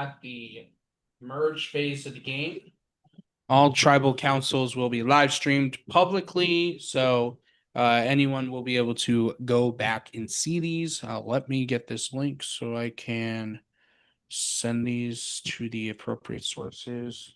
at the merge phase of the game. All tribal councils will be live streamed publicly, so anyone will be able to go back and see these. Let me get this link so I can send these to the appropriate sources.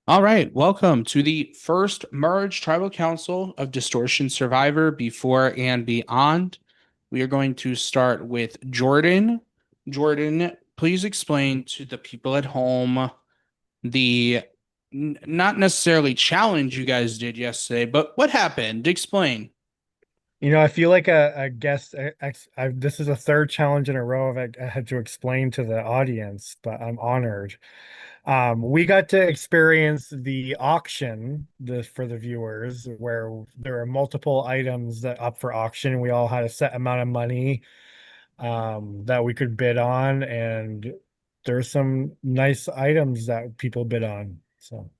All right, welcome to the first Merge Tribal Council of Distortion Survivor Before and Beyond. We are going to start with Jordan. Jordan, please explain to the people at home the not necessarily challenge you guys did yesterday, but what happened? Explain. I feel like a guest. This is a third challenge in a row I had to explain to the audience, but I'm honored. We got to experience the auction for the viewers, where there are multiple items that up for auction. We all had a set amount of money that we could bid on, and there's some nice items that people bid on. So.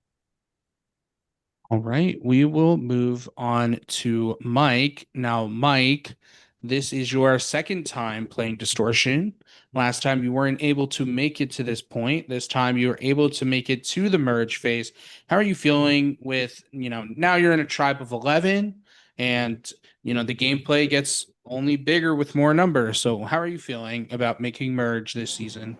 All right, we will move on to Mike. Now, Mike, this is your second time playing Distortion. Last time you weren't able to make it to this point. This time you were able to make it to the merge phase. How are you feeling with, now you're in a tribe of 11 and, the gameplay gets only bigger with more numbers. So, how are you feeling about making merge this season?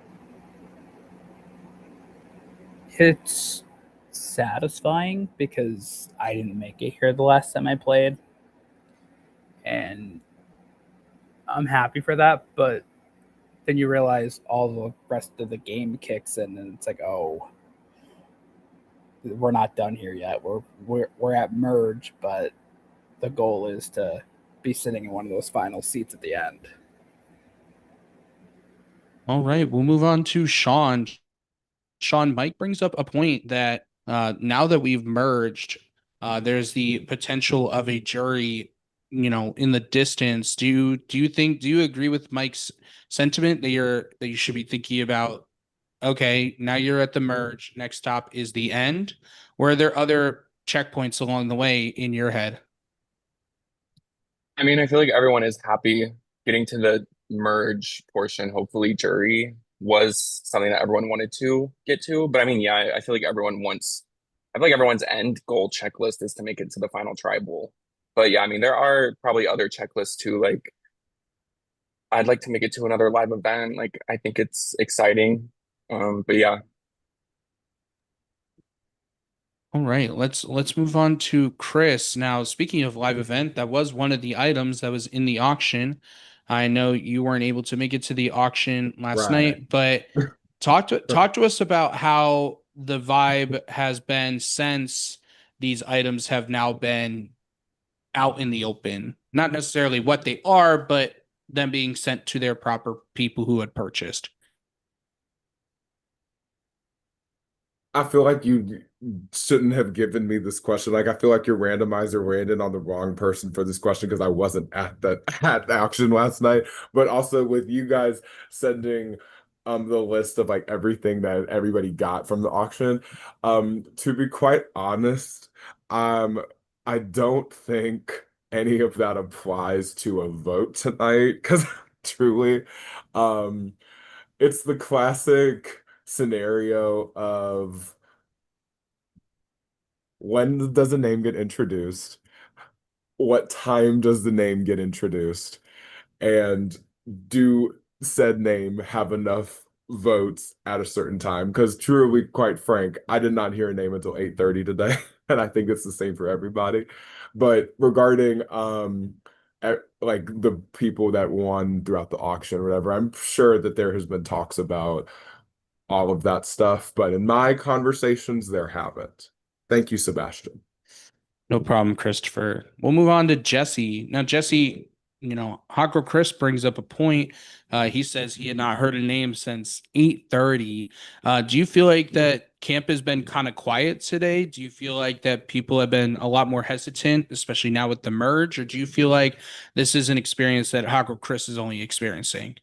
It's satisfying because I didn't make it here the last time I played. And I'm happy for that, but then you realize all the rest of the game kicks in and it's like, oh, we're not done here yet. We're at merge, but the goal is to be sitting in one of those final seats at the end. All right, we'll move on to Sean. Sean, Mike brings up a point that now that we've merged, there's the potential of a jury, in the distance. Do you agree with Mike's sentiment that you should be thinking about, okay, now you're at the merge, next stop is the end? Or are there other checkpoints along the way in your head? I mean, I feel like everyone is happy getting to the merge portion. Hopefully, jury was something that everyone wanted to get to. But I mean, yeah, I feel like I feel like everyone's end goal checklist is to make it to the final tribal. But yeah, I mean, there are probably other checklists too. Like, I'd like to make it to another live event. Like, I think it's exciting. But yeah, All right, let's move on to Chris. Now, speaking of live event, that was one of the items that was in the auction. I know you weren't able to make it to the auction last Right. night, but talk to us about how the vibe has been since these items have now been out in the open. Not necessarily what they are, but them being sent to their proper people who had purchased. I feel like you shouldn't have given me this question. Like, I feel like your randomizer ran in on the wrong person for this question because I wasn't at the at the auction last night. But also with you guys sending the list of like everything that everybody got from the auction. To be quite honest, um, I don't think any of that applies to a vote tonight because truly, um, it's the classic scenario of when does a name get introduced? What time does the name get introduced? And do said name have enough votes at a certain time? Because truly, quite frank, I did not hear a name until 8:30 today, and I think it's the same for everybody. But regarding like the people that won throughout the auction or whatever, I'm sure that there has been talks about all of that stuff, but in my conversations, there haven't. Thank you, Sebastian. No problem, Christopher. We'll move on to Jesse. Now, Jesse, Hawker Chris brings up a point. He says he had not heard a name since 8:30. Do you feel like that camp has been kind of quiet today? Do you feel like that people have been a lot more hesitant, especially now with the merge? Or do you feel like this is an experience that Hawker Chris is only experiencing?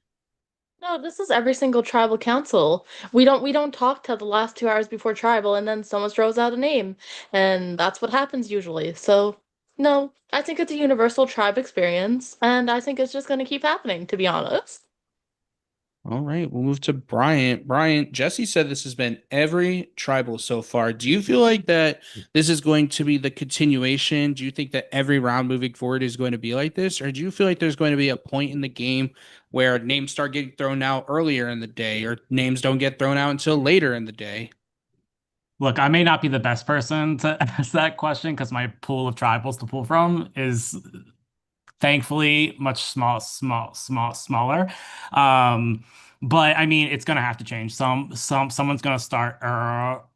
No, this is every single tribal council. We don't talk till the last 2 hours before tribal, and then someone throws out a name, and that's what happens usually. So, no, I think it's a universal tribe experience, and I think it's just going to keep happening, to be honest. All right, we'll move to Bryant. Bryant, Jesse said this has been every tribal so far. Do you feel like that this is going to be the continuation? Do you think that every round moving forward is going to be like this? Or do you feel like there's going to be a point in the game where names start getting thrown out earlier in the day, or names don't get thrown out until later in the day? Look, I may not be the best person to ask that question because my pool of tribals to pull from is thankfully much smaller. Um, but I mean, it's gonna have to change. Someone's gonna start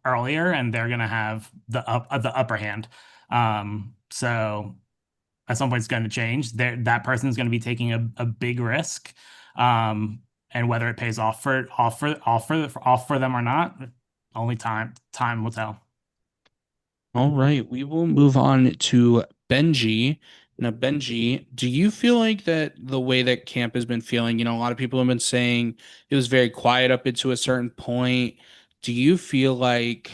earlier, and they're gonna have the upper hand. So at some point, it's going to change. That person is going to be taking a big risk, and whether it pays off for them or not, only time will tell. All right, we will move on to Benji. Now, Benji, do you feel like that the way that camp has been feeling, a lot of people have been saying it was very quiet up into a certain point. Do you feel like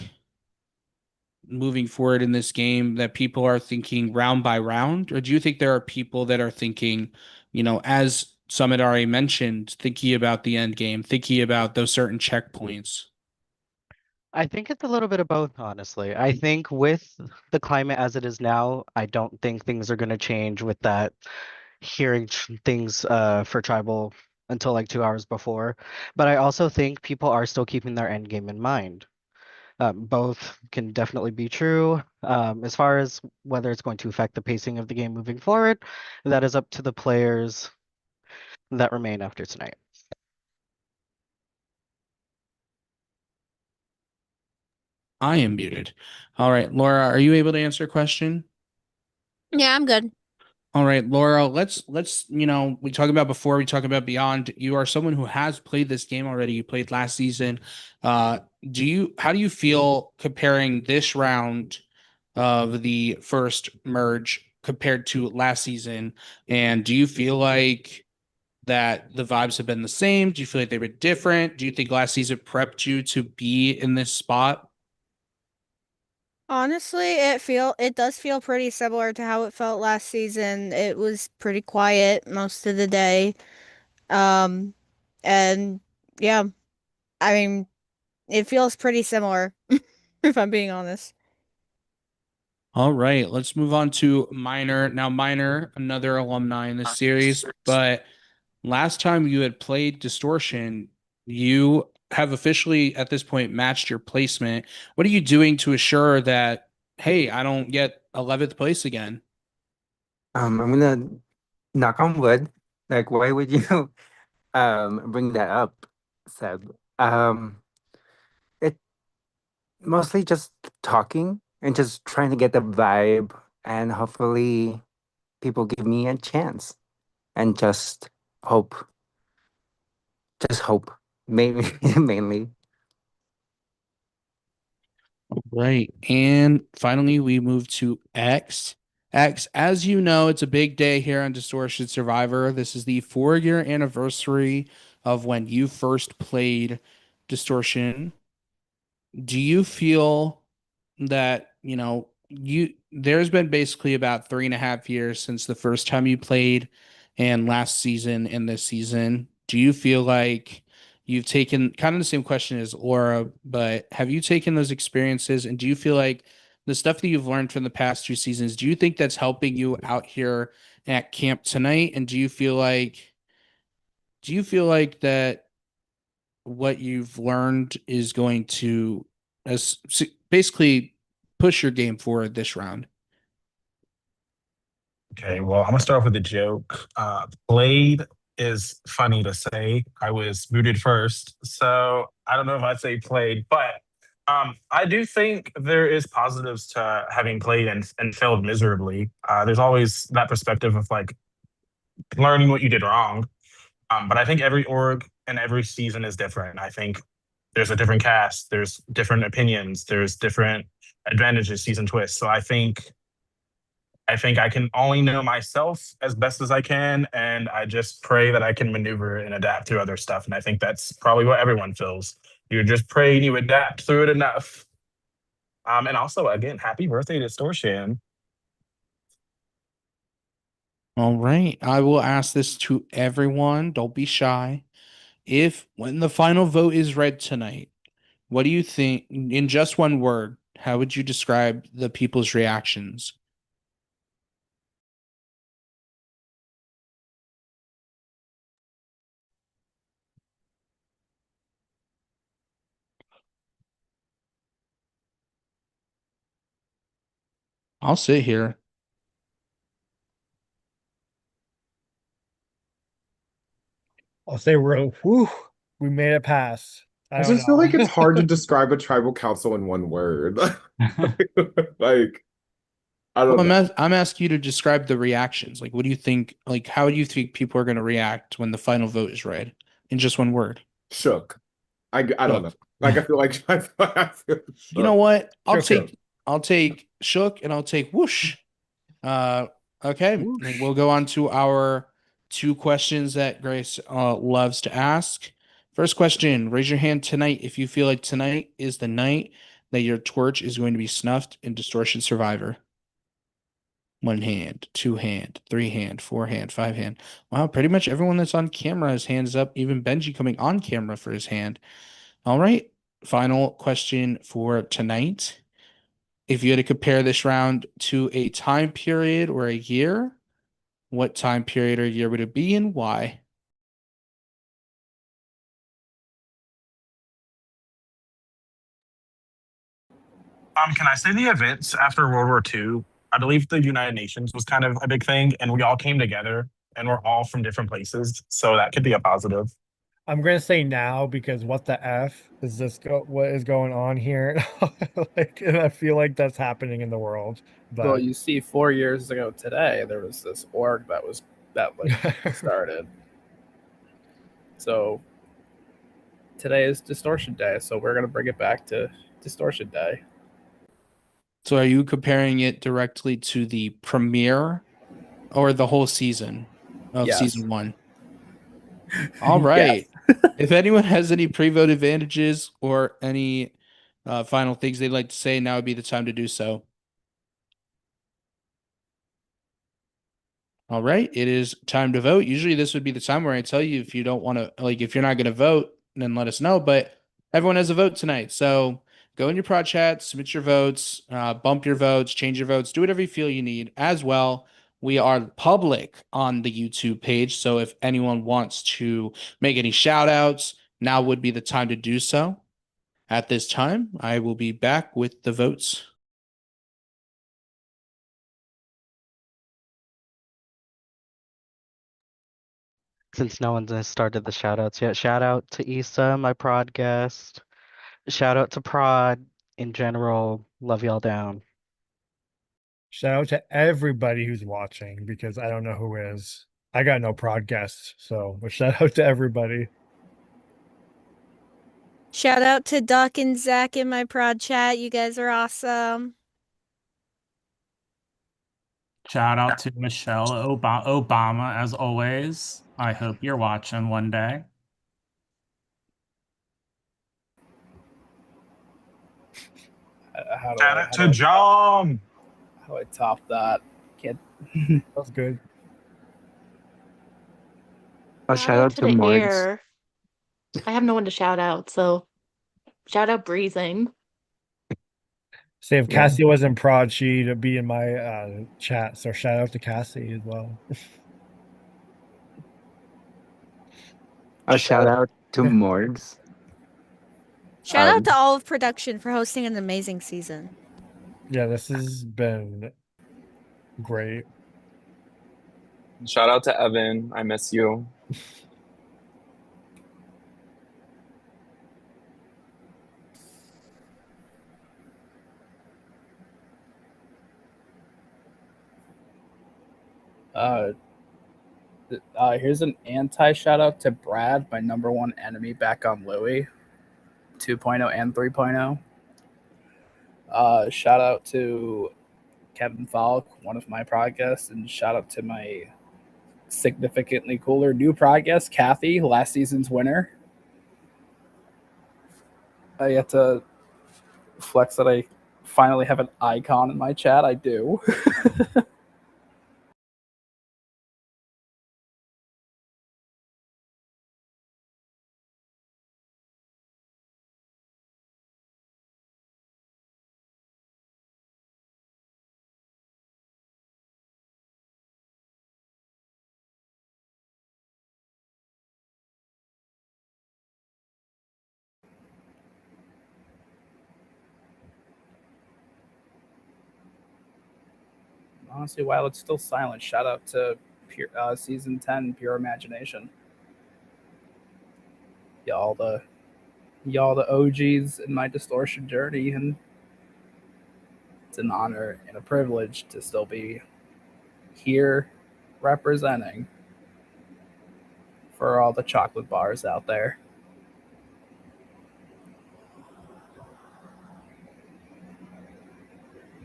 moving forward in this game that people are thinking round by round, or do you think there are people that are thinking, as Summit already mentioned, thinking about the end game, thinking about those certain checkpoints? I think it's a little bit of both, honestly. I think with the climate as it is now, I don't think things are going to change with that hearing things for tribal until like 2 hours before. But I also think people are still keeping their end game in mind. Both can definitely be true. As far as whether it's going to affect the pacing of the game moving forward, that is up to the players that remain after tonight. I am muted. All right, Laura, are you able to answer a question? Yeah, I'm good. All right, Laura, let's we talk about before, we talk about beyond. You are someone who has played this game already. You played last season. How do you feel comparing this round of the first merge compared to last season? And do you feel like that the vibes have been the same? Do you feel like they were different? Do you think last season prepped you to be in this spot? Honestly, it does feel pretty similar to how it felt last season. It was pretty quiet most of the day. Um, and yeah, I mean, it feels pretty similar, if I'm being honest. All right, let's move on to Minor. Now, Minor, another alumni in this series, but last time you had played Distortion, you have officially at this point matched your placement. What are you doing to assure that, hey, I don't get 11th place again? I'm gonna knock on wood. Like, why would you bring that up, Seb? It mostly just talking and just trying to get the vibe, and hopefully people give me a chance and hope, just hope, maybe mainly. Right. And finally, we move to X. X, as you know, it's a big day here on Distortion Survivor. This is the 4-year anniversary of when you first played Distortion. Do you feel that, there's been basically about 3.5 years since the first time you played and last season and this season? Do you feel like you've taken kind of the same question as Laura, but have you taken those experiences and do you feel like the stuff that you've learned from the past 2 seasons, do you think that's helping you out here at camp tonight? And do you feel like that what you've learned is going to basically push your game forward this round? Okay, well, I'm gonna start off with a joke. Played is funny to say. I was booted first, so I don't know if I'd say played, but I do think there is positives to having played and failed miserably. There's always that perspective of like learning what you did wrong. But I think every org and every season is different. I think there's a different cast, there's different opinions, there's different advantages, season twists. So I think I think I can only know myself as best as I can, and I just pray that I can maneuver and adapt through other stuff. And I think that's probably what everyone feels. You just pray and you adapt through it enough. And also, again, happy birthday, Distortion. All right. I will ask this to everyone. Don't be shy. If when the final vote is read tonight, what do you think, in just one word, how would you describe the people's reactions? I'll sit here. I'll say we made it past. I I don't just feel like it's know. hard to describe a tribal council in one word. Like, I Well, don't know. I'm asking you to describe the reactions. Like, what do you think? Like, how do you think people are going to react when the final vote is read? In just one word. Shook. I don't know. Shook. Like, I feel like I feel You know shook. what? Shook. I'll take shook and I'll take whoosh. Uh, okay. Whoosh. We'll go on to our two questions that Grace loves to ask. First question, raise your hand tonight if you feel like tonight is the night that your torch is going to be snuffed in Distortion Survivor. One hand, two hand, three hand, four hand, five hand. Wow, pretty much everyone that's on camera has hands up, even Benji coming on camera for his hand. All right. Final question for tonight. If you had to compare this round to a time period or a year, what time period or year would it be and why? Can I say the events after World War II? I believe the United Nations was kind of a big thing, and we all came together, and we're all from different places, so that could be a positive. I'm gonna say now because what the F is what is going on here? Like, and I feel like that's happening in the world. Well, But you see, 4 years ago today, there was this org that started. So today is Distortion Day, so we're gonna bring it back to Distortion Day. So are you comparing it directly to the premiere or the whole season of Yes. season one? All right. If anyone has any pre-vote advantages or any final things they'd like to say, now would be the time to do so. All right, it is time to vote. Usually this would be the time where I tell you if you don't want to, like, if you're not going to vote, then let us know. But everyone has a vote tonight. So go in your prod chat, submit your votes, bump your votes, change your votes, do whatever you feel you need. As well, we are public on the YouTube page. So if anyone wants to make any shout outs, now would be the time to do so. At this time, I will be back with the votes. Since no one has started the shout outs yet, shout out to Issa, my prod guest. Shout out to prod in general. Love y'all down. shout out to everybody who's watching because I don't know who is. I got no prod guests, so but shout out to everybody. Shout out to Duck and Zach in my prod chat. You guys are awesome. Shout out to Michelle Obama, as always. I hope you're watching one day. How do Shout I, out how to do I, John. how do I top that? Can't. That's good. Oh, Shout shout out out to to the Morgs. air. I have no one to shout out, so shout out breathing. Say if Yeah. Cassie was in prod, she'd be in my chat. So shout out to Cassie as well. Oh, shout out to Morgs. Shout out to all of production for hosting an amazing season. Yeah, this has been great. Shout out to Evan. I miss you. Here's an anti shout out to Brad, my number one enemy back on Louis 2.0 and 3.0. Shout out to Kevin Falk, one of my podcasts, and shout out to my significantly cooler new podcast, Kathy, last season's winner. I get to flex that I finally have an icon in my chat. I do. Honestly, while it's still silent, shout out to season 10, Pure Imagination. Y'all the OGs in my distortion journey, and it's an honor and a privilege to still be here representing for all the chocolate bars out there.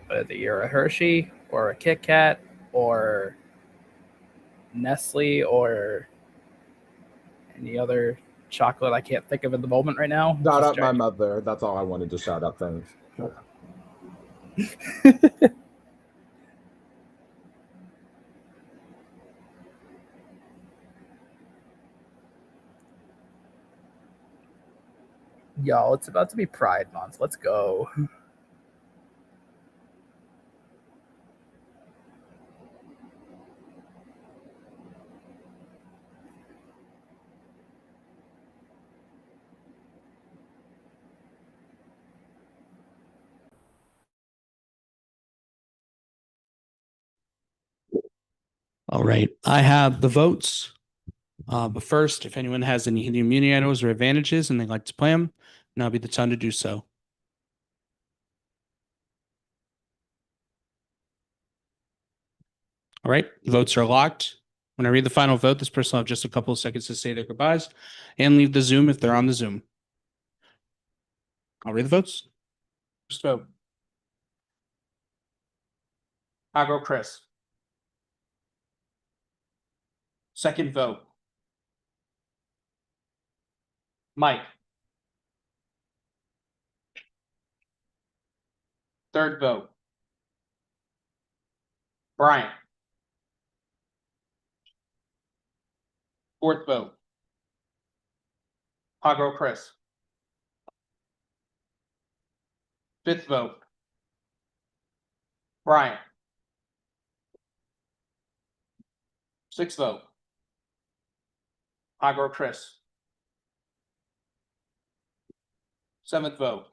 Whether you're a Hershey or a Kit Kat or Nestle or any other chocolate I can't think of at the moment right now. Shout Just out my mother. That's all I wanted to shout out. Thanks. Y'all, it's about to be Pride Month. Let's go. All right. I have the votes. But first, if anyone has any hidden immunity items or advantages and they'd like to play them, now be the time to do so. All right. Votes are locked. When I read the final vote, this person will have just a couple of seconds to say their goodbyes and leave the Zoom if they're on the Zoom. I'll read the votes. First vote. Agro Chris. Second vote. Mike. Third vote. Brian. Fourth vote. Agro Chris. Fifth vote. Brian. Sixth vote. Agro Chris. Seventh vote.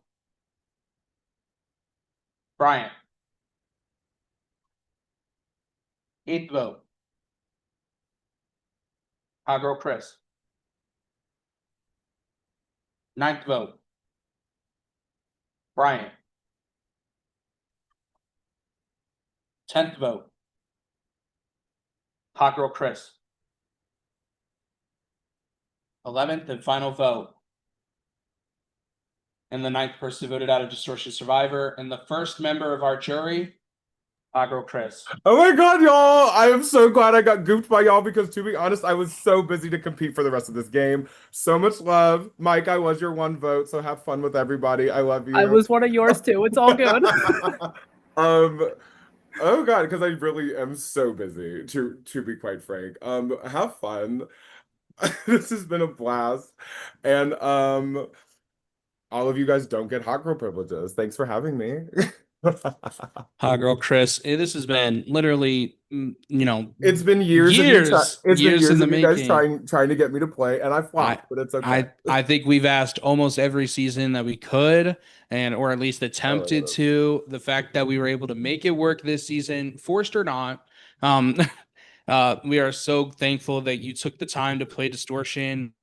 Brian. Eighth vote. Agro Chris. Ninth vote. Brian. 10th vote. Hot Girl Chris. 11th and final vote. And the 9th person voted out of Distortion Survivor. And the first member of our jury, Agro Chris. Oh my God, y'all. I am so glad I got gooped by y'all because, to be honest, I was so busy to compete for the rest of this game. So much love. Mike, I was your one vote, so have fun with everybody. I love you. I was one of yours too. It's all good. Oh God, because I really am so busy, to be quite frank. Have fun. This has been a blast. And all of you guys don't get hot girl privileges. Thanks for having me. Hot Girl Chris. This has been literally, it's been years. Years It's been years in the of you guys making. trying to get me to play, and I flopped, but it's okay. I think we've asked almost every season that we could, or at least attempted to. The fact that we were able to make it work this season, forced or not, We are so thankful that you took the time to play Distortion.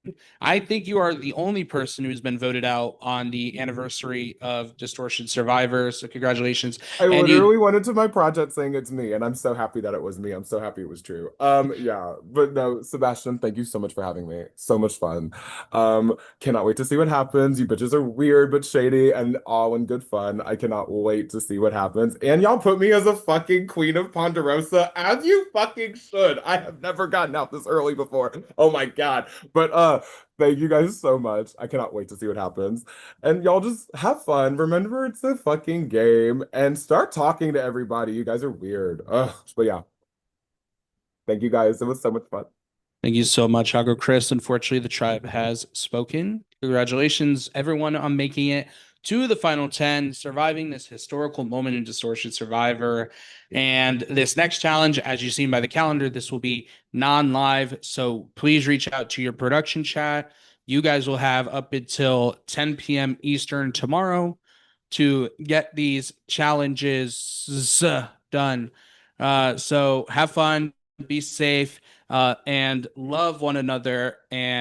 I think you are the only person who's been voted out on the anniversary of Distortion Survivor. So congratulations. I And literally you went into my project saying it's me, and I'm so happy that it was me. I'm so happy it was true. Yeah, but no, Sebastian, thank you so much for having me. So much fun. Cannot wait to see what happens. You bitches are weird but shady and all in good fun. I cannot wait to see what happens. And y'all put me as a fucking Queen of Ponderosa, as you fucking should. I have never gotten out this early before. Oh my God. But thank you guys so much. I cannot wait to see what happens. And y'all just have fun. Remember, it's a fucking game and start talking to everybody. You guys are weird. Ugh. But yeah, thank you guys. It was so much fun. Thank you so much, Hago Chris. Unfortunately, the tribe has spoken. Congratulations, everyone, on making it to the final 10, surviving this historical moment in Distortion Survivor. And this next challenge, as you've seen by the calendar, this will be non-live. So please reach out to your production chat. You guys will have up until 10 p.m. Eastern tomorrow to get these challenges done. So have fun, be safe, and love one another. And